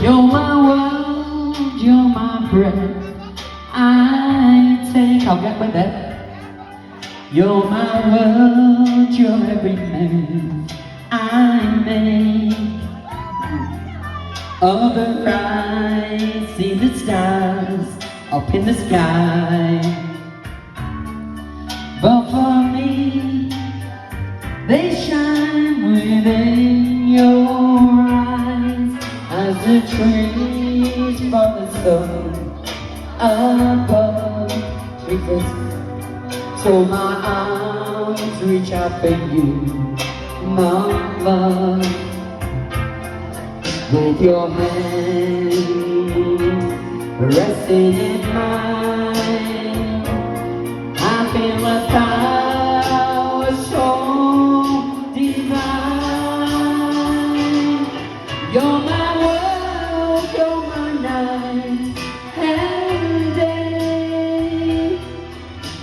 You're my world, you're my breath. I take. Học gác bên đấy. You're my world, you're every move I make. Over I see the stars up in the sky. But for me, they shine within your eyes as the trees fall so above Jesus. So my arms reach out for you, my love. With your hand resting in mine, I feel a power so divine. You're my world, you're my night,